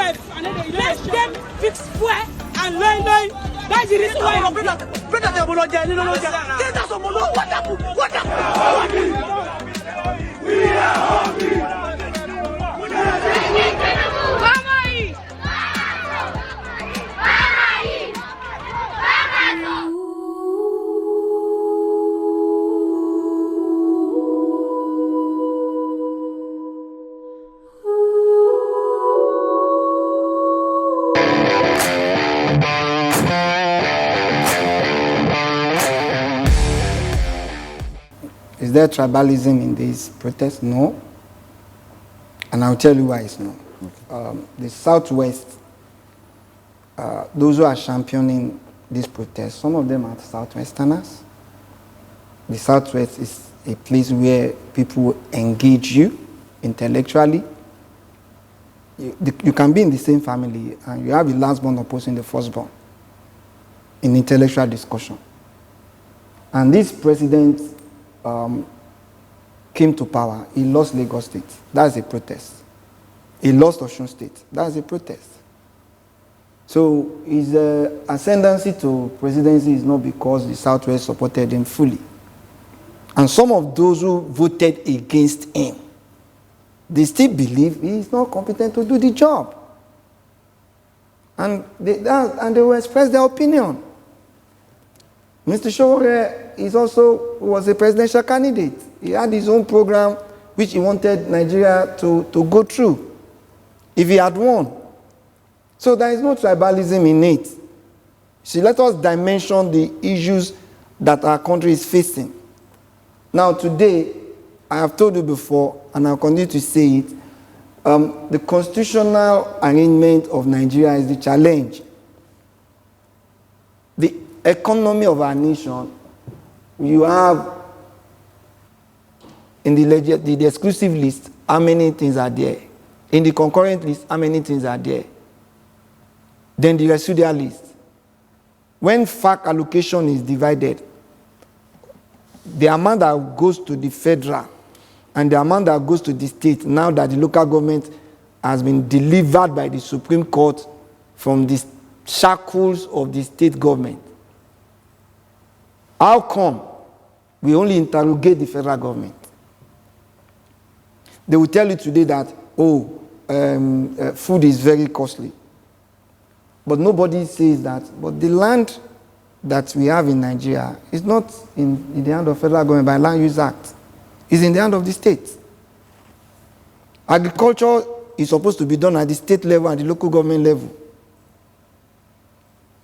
Let them fix fuel and learn. That's the reason why I'm brother. What happened? We are hungry. Is there tribalism in these protests? No. And I'll tell you why it's no. Okay. The Southwest, those who are championing these protests, some of them are Southwesterners. The Southwest is a place where people engage you intellectually. You can be in the same family and you have the last-born opposing the firstborn in intellectual discussion. And this president came to power. He lost Lagos State. That's a protest. He lost Osun State. That's a protest. So his ascendancy to presidency is not because the Southwest supported him fully. And some of those who voted against him, they still believe he is not competent to do the job. And they will express their opinion. Mr. Sowore was a presidential candidate. He had his own program which he wanted Nigeria to go through if he had won. So there is no tribalism in it. So let us dimension the issues that our country is facing. Now today, I have told you before, and I'll continue to say it, the constitutional arrangement of Nigeria is the challenge. The economy of our nation, you have in the exclusive list, how many things are there? In the concurrent list, how many things are there? Then the residual list. When FAC allocation is divided, the amount that goes to the federal and the amount that goes to the state, now that the local government has been delivered by the Supreme Court from the shackles of the state government. How come we only interrogate the federal government? They will tell you today that, food is very costly. But nobody says that. But the land that we have in Nigeria is not in the hand of federal government by Land Use Act. It's in the hand of the state. Agriculture is supposed to be done at the state level and the local government level.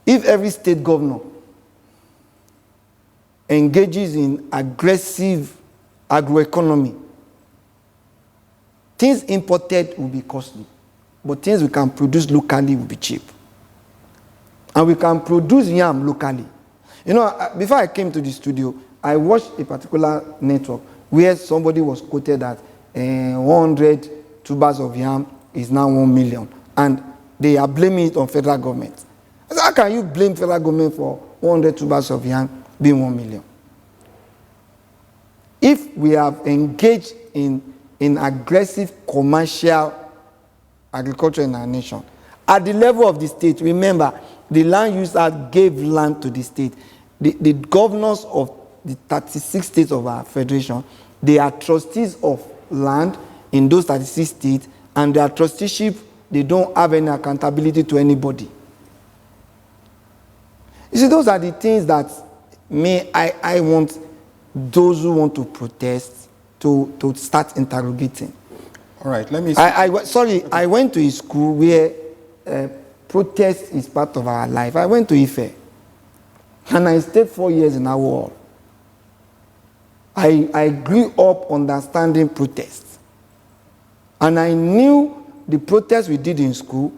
If every state governor engages in aggressive agroeconomy, things imported will be costly, but things we can produce locally will be cheap. And we can produce yam locally. You know, before I came to the studio, I watched a particular network where somebody was quoted that 100 tubers of yam is now 1 million. And they are blaming it on federal government. I said, how can you blame federal government for 100 tubers of yam being 1 million? If we have engaged in aggressive commercial agriculture in our nation, at the level of the state, remember, the Land Use Act gave land to the state. The governors of the 36 states of our federation, they are trustees of land in those 36 states, and their trusteeship, they don't have any accountability to anybody. You see, those are the things that I want those who want to protest to start interrogating. All right, let me... I went to a school where protest is part of our life. I went to Ife, and I stayed 4 years in our hall. I grew up understanding protests. And I knew the protests we did in school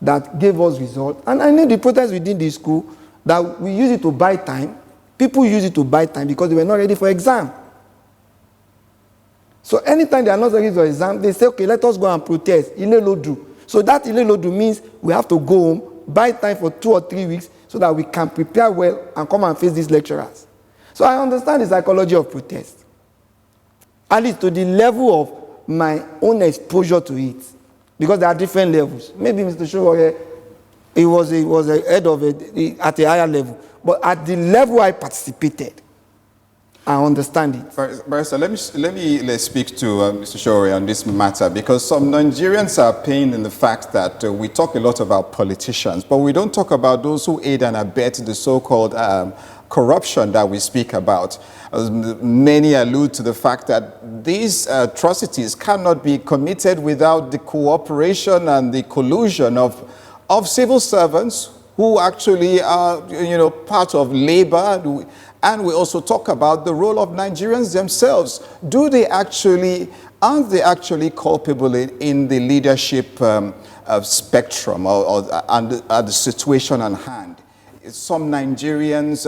that gave us results. And I knew the protests we did in school that we use it to buy time. People use it to buy time because they were not ready for exam. So anytime they are not ready for exam, they say, okay, let us go and protest. Ile Lodu. So that Ile Lodu means we have to go home, buy time for 2 or 3 weeks so that we can prepare well and come and face these lecturers. So I understand the psychology of protest. At least to the level of my own exposure to it. because there are different levels. Maybe Mr. Sowore, he was a head of it at a higher level, but at the level I participated, I understand it. Barrister, let's speak to Mr. Sowore on this matter, because some Nigerians are pained in the fact that we talk a lot about politicians, but we don't talk about those who aid and abet the so-called corruption that we speak about. Many allude to the fact that these atrocities cannot be committed without the cooperation and the collusion of civil servants who actually are, part of labor. And we also talk about the role of Nigerians themselves. Aren't they actually culpable in the leadership spectrum or the situation on hand? Some Nigerians,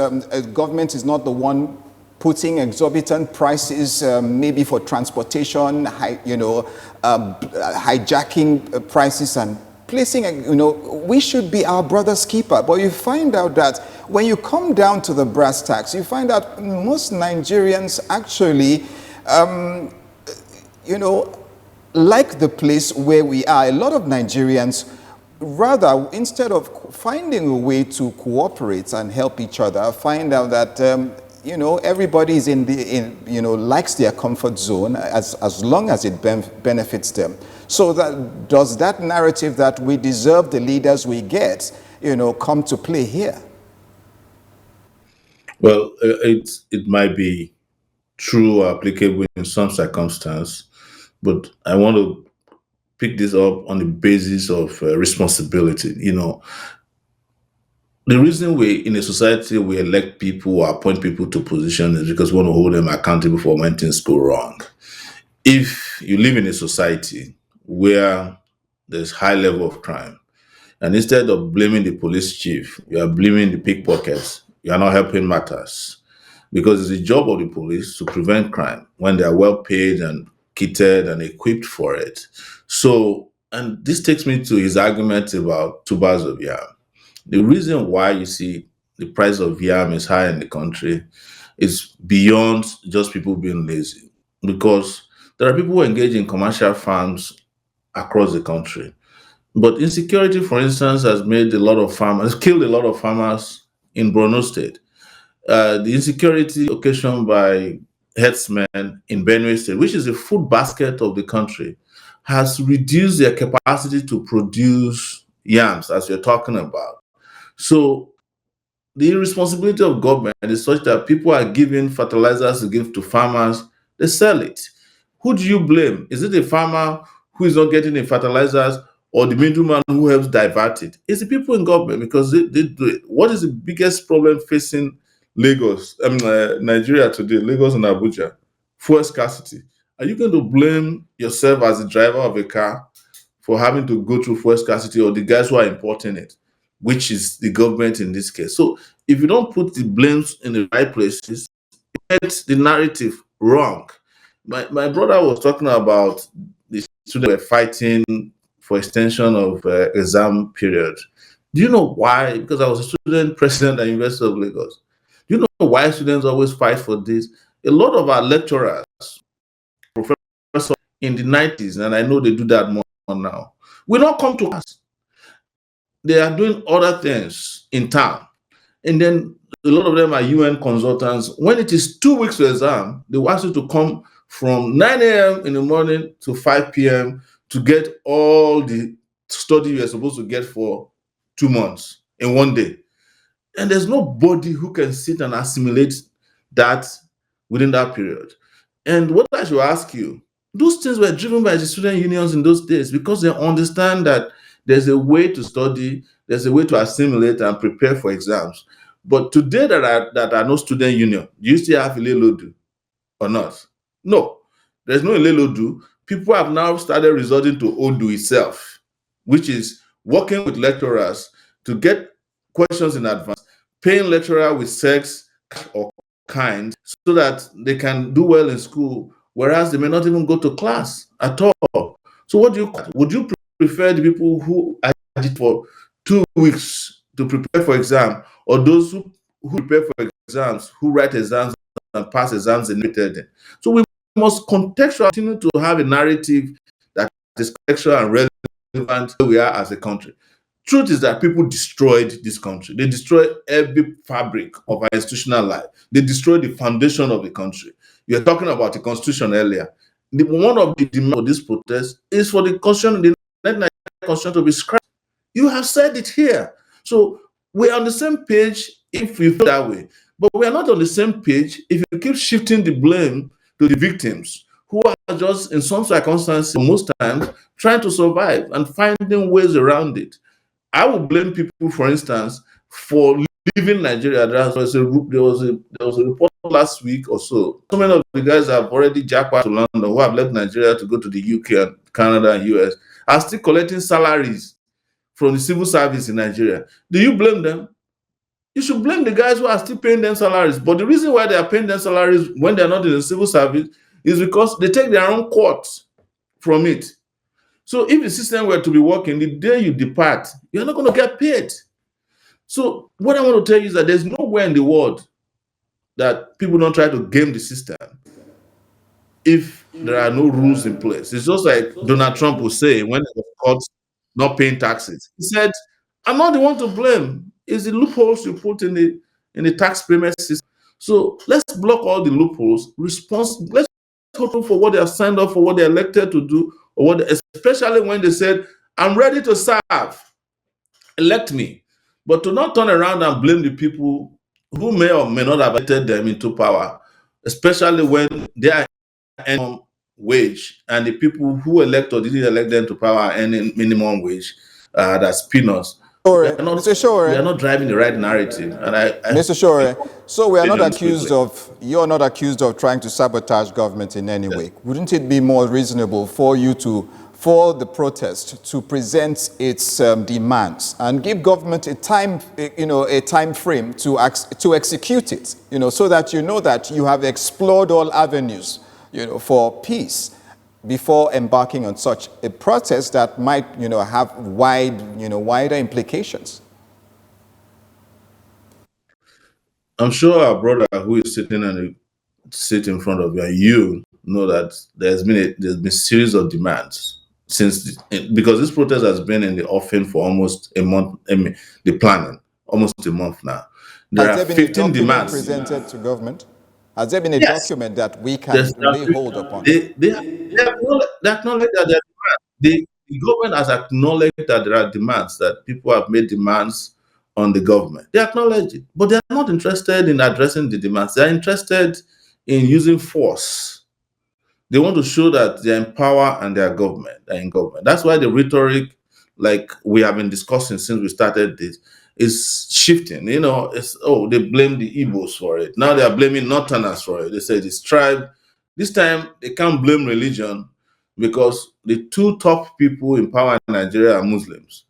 government is not the one putting exorbitant prices, maybe for transportation, hijacking prices and placing, we should be our brother's keeper. But you find out that when you come down to the brass tacks, you find out most Nigerians actually, like the place where we are. A lot of Nigerians, rather, instead of finding a way to cooperate and help each other, find out that, everybody is likes their comfort zone as long as it benefits them. So does that narrative that we deserve the leaders we get, come to play here? Well, it might be true or applicable in some circumstance, but I want to pick this up on the basis of responsibility. The reason in a society we elect people or appoint people to positions is because we want to hold them accountable for when things go wrong. If you live in a society where there's high level of crime, and instead of blaming the police chief, you are blaming the pickpockets, you are not helping matters. Because it's the job of the police to prevent crime when they are well paid and kitted and equipped for it. So, and this takes me to his argument about tubers of yam. The reason why you see the price of yam is high in the country is beyond just people being lazy. Because there are people who engage in commercial farms across the country. But insecurity, for instance, has killed a lot of farmers in Borno State. The insecurity occasioned by herdsmen in Benue State, which is a food basket of the country, has reduced their capacity to produce yams, as you're talking about. So the responsibility of government is such that people are giving fertilizers to give to farmers, they sell it. Who do you blame? Is it the farmer who is not getting the fertilizers, or the middleman who helps divert it? It's the people in government, because they do it. What is the biggest problem facing Nigeria today, Lagos and Abuja? Fuel scarcity. Are you going to blame yourself as the driver of a car for having to go through fuel scarcity, or the guys who are importing it, which is the government in this case? So if you don't put the blames in the right places, you get the narrative wrong. My brother was talking about the students were fighting for extension of exam period. Do you know why? Because I was a student president at University of Lagos. Do you know why students always fight for this? A lot of our lecturers, professors in the 90s, and I know they do that more now, will not come to class. They are doing other things in town. And then a lot of them are UN consultants. When it is 2 weeks to exam, they will ask you to come from 9 a.m. in the morning to 5 p.m. to get all the study you're supposed to get for 2 months in one day. And there's nobody who can sit and assimilate that within that period. And what I should ask you, those things were driven by the student unions in those days, because they understand that there's a way to study, there's a way to assimilate and prepare for exams. But today that are no student union, do you still have Ilelodu or not? No, there's no Ilelodu. People have now started resorting to Odu itself, which is working with lecturers to get questions in advance, paying lecturer with sex or kind so that they can do well in school, whereas they may not even go to class at all. So would you prefer the people who agit for 2 weeks to prepare for exam, or those who prepare for exams, who write exams and pass exams in limited? So we must contextually continue to have a narrative that is contextual and relevant relevant where we are as a country. Truth is that people destroyed this country. They destroyed every fabric of our institutional life. They destroyed the foundation of the country. You were talking about the constitution earlier. One of the demands for this protest is for the constitution, the 1999 constitution, to be scrapped. You have said it here. So we're on the same page if we feel that way. But we are not on the same page if you keep shifting the blame to the victims, who are just, in some circumstances, most times, trying to survive and finding ways around it. I would blame people, for instance, for leaving Nigeria. There was a report last week or so. So many of the guys have already jackpot to London, who have left Nigeria to go to the UK and Canada and US, are still collecting salaries from the civil service in Nigeria. Do you blame them? You should blame the guys who are still paying them salaries. But the reason why they are paying them salaries when they're not in the civil service is because they take their own quotes from it. So if the system were to be working, the day you depart, you're not going to get paid. So what I want to tell you is that there's nowhere in the world that people don't try to game the system if there are no rules in place. It's just like Donald Trump will say when he was caught not paying taxes. He said, I'm not the one to blame. It's the loopholes you put in the tax payment system. So let's block all the loopholes. Let's hope for what they have signed up for, what they're elected to do, or especially when they said, I'm ready to serve, elect me. But to not turn around and blame the people who may or may not have elected them into power, especially when they are earning wage and the people who elect or didn't elect them to power are earning minimum wage, that's peanuts. Mr. Sowore, we are not driving the right narrative. And Mr. Sowore, so we are not accused of, you're not accused of trying to sabotage government in any way. Wouldn't it be more reasonable for you for the protest to present its demands and give government a time frame to execute it, so that you know that you have explored all avenues, for peace before embarking on such a protest that might, have wider implications? I'm sure our brother who is sitting in front of you, and you know that there's been a series of demands because this protest has been in the offing for almost a month. The planning almost a month now. There are 15 demands presented to government. Has there been a document that we can lay hold upon? They acknowledge that there are demands. The government has acknowledged that there are demands, that people have made demands on the government. They acknowledge it, but they're not interested in addressing the demands. They're interested in using force. They want to show that they're in power and they're in government. That's why the rhetoric, like we have been discussing since we started this, is shifting. They blame the Igbos for it. Now they are blaming Northerners for it. They say it's tribe. This time they can't blame religion because the two top people in power in Nigeria are Muslims.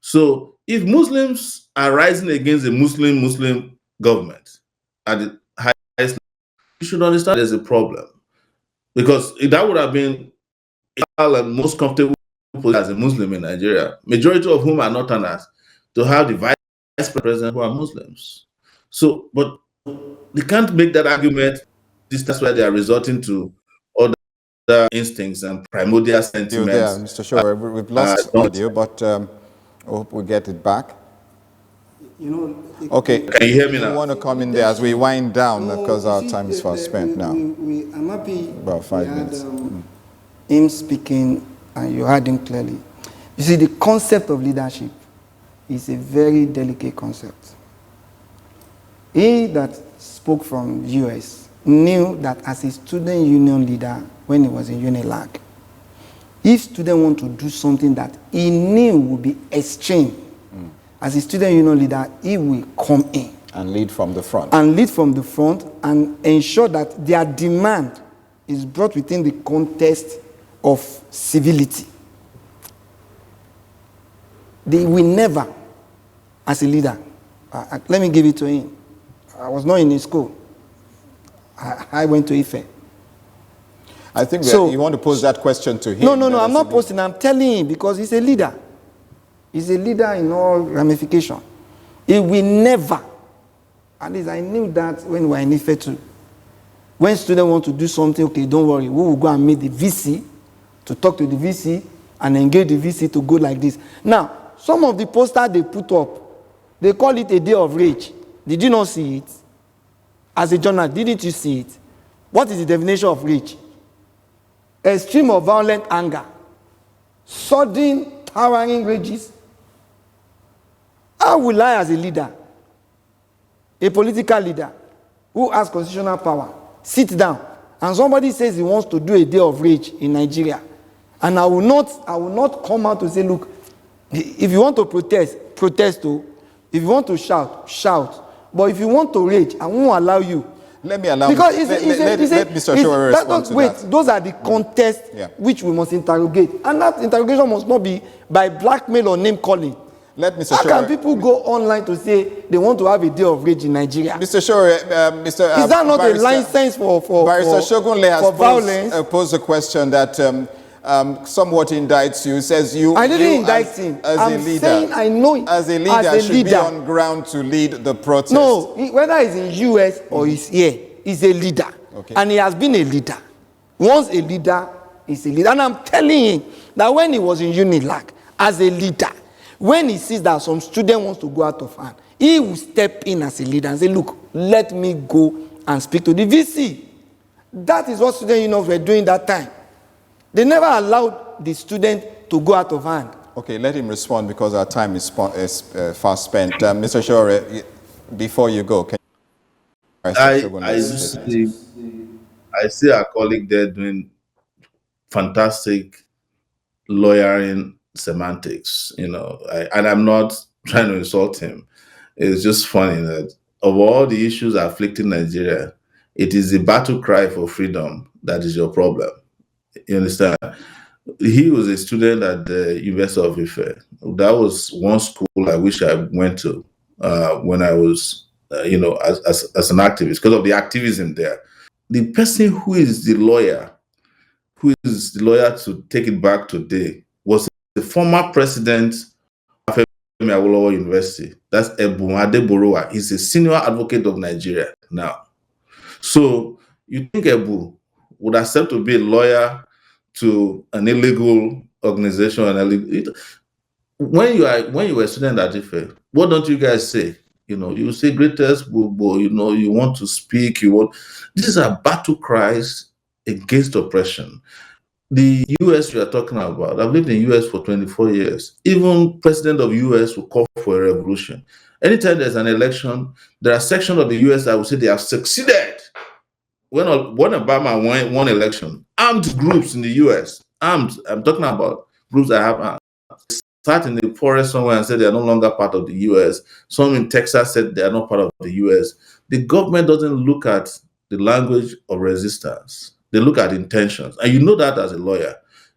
So if Muslims are rising against a Muslim government at the highest, you should understand there's a problem. Because that would have been the most comfortable as a Muslim in Nigeria, majority of whom are Northerners, to have the vice president who are Muslims. So, but they can't make that argument. That's why they are resorting to other instincts and primordial sentiments. There, Mr. Sowore, we've lost audio, but I hope we get it back. Okay, can you hear me now? You want to come in there as we wind down because our time is fast spent now. I'm happy about 5 minutes. Him speaking, and you heard him clearly. You see, the concept of leadership is a very delicate concept. He that spoke from US knew that as a student union leader when he was in UNILAG, if students want to do something that he knew would be extreme, as a student union leader, he will come in. And lead from the front. And lead from the front and ensure that their demand is brought within the context of civility. They will never, as a leader, let me give it to him. I was not in his school. I went to Ife. I think you want to pose that question to him. No, I'm not posting. I'm telling him because he's a leader. He's a leader in all ramifications. He will never, at least I knew that when we were in Ife too. When students want to do something, okay, don't worry, we will go and meet the VC to talk to the VC and engage the VC to go like this. Now, some of the posters they put up, they call it a day of rage. Did you not see it? As a journalist, didn't you see it? What is the definition of rage? Extreme of violent anger, sudden, towering rages. How will I, as a leader, a political leader who has constitutional power, sit down and somebody says he wants to do a day of rage in Nigeria, and I will not come out to say, look, if you want to protest, protest. If you want to shout, shout. But if you want to rage, I won't allow you. Let me allow. Because let Mr. Sowore respond to that. Wait, those are the contests which we must interrogate, and that interrogation must not be by blackmail or name calling. Let Mr. How Sowore. can people go online to say they want to have a day of rage in Nigeria? Mr. Sowore, is that not a license for violence? Posed a question that somewhat indicts you. Says you. I didn't indict him. I'm saying I know as a leader should be on ground to lead the protest. No, whether he's in US or he's here, he's a leader, and he has been a leader. Once a leader, he's a leader, and I'm telling him that when he was in UNILAG as a leader, when he sees that some student wants to go out of hand, he will step in as a leader and say, look, let me go and speak to the VC. That is what student unions were doing that time. They never allowed the student to go out of hand. Okay, let him respond because our time is fast spent. Mr. Sowore, before you go, can you... I see our colleague there doing fantastic lawyering semantics, and I'm not trying to insult him. It's just funny that of all the issues afflicting Nigeria, it is the battle cry for freedom that is your problem. You understand? He was a student at the University of Ife. That was one school I wish I went to when I was, as an activist, because of the activism there. The person who is the lawyer to take it back today was the former president of Omoyele University. That's Ebun Adeborowa. He's a senior advocate of Nigeria now. So you think Ebu would accept to be a lawyer to an illegal organization? When you were a student at Ife, what don't you guys say? You say greatest, you want to speak, these are battle cries against oppression. The US you are talking about, I've lived in the US for 24 years. Even president of US will call for a revolution. Anytime there's an election, there are sections of the US that will say they have succeeded. When Obama won election, armed groups in the US, I'm talking about groups that have arms, start in the forest somewhere and say they are no longer part of the US. Some in Texas said they are not part of the US. The government doesn't look at the language of resistance. They look at intentions. And you know that as a lawyer.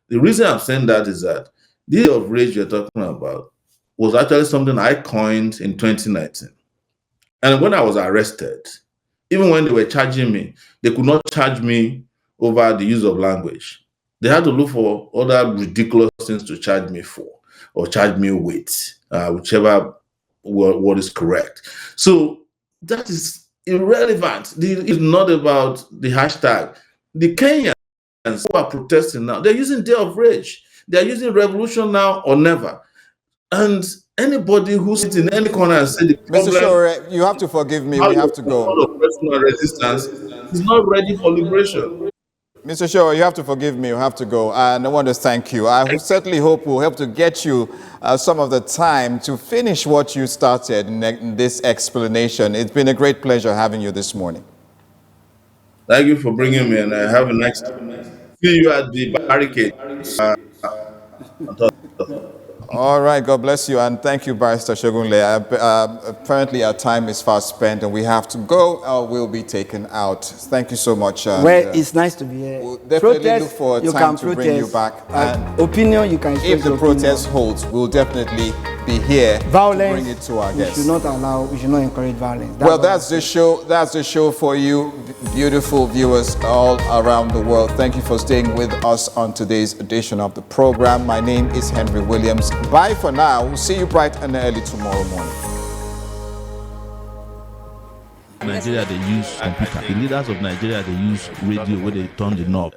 The reason I'm saying that is that the day of rage you're talking about was actually something I coined in 2019. And when I was arrested, even when they were charging me, they could not charge me over the use of language. They had to look for other ridiculous things to charge me for, or charge me with, whichever word is correct. So that is irrelevant. It's not about the hashtag. The Kenyans who are protesting now, they're using day of rage. They're using revolution now or never. And anybody who sits in any corner and says the problem... Mr. Sowore, you have to forgive me. We have to go. Personal resistance is not ready for liberation. Mr. Sowore, you have to forgive me. You have to go. And I want to thank you. I certainly hope we'll help to get you some of the time to finish what you started in this explanation. It's been a great pleasure having you this morning. Thank you for bringing me, and have a nice time. See you at the barricade. All right, God bless you, and thank you, Barrister Shogunle. Apparently, our time is fast spent, and we have to go. We'll be taken out. Thank you so much. It's nice to be here. We'll definitely look for a time to bring you back. And opinion, you can. If the protest holds, we'll definitely be here violence, to bring it to our guests. We should not encourage violence. That's the show. That's the show for you, beautiful viewers all around the world. Thank you for staying with us on today's edition of the program. My name is Henry Williams. Bye for now. We'll see you bright and early tomorrow morning. Nigeria, they use computer. The leaders of Nigeria, they use radio where they turn the knob.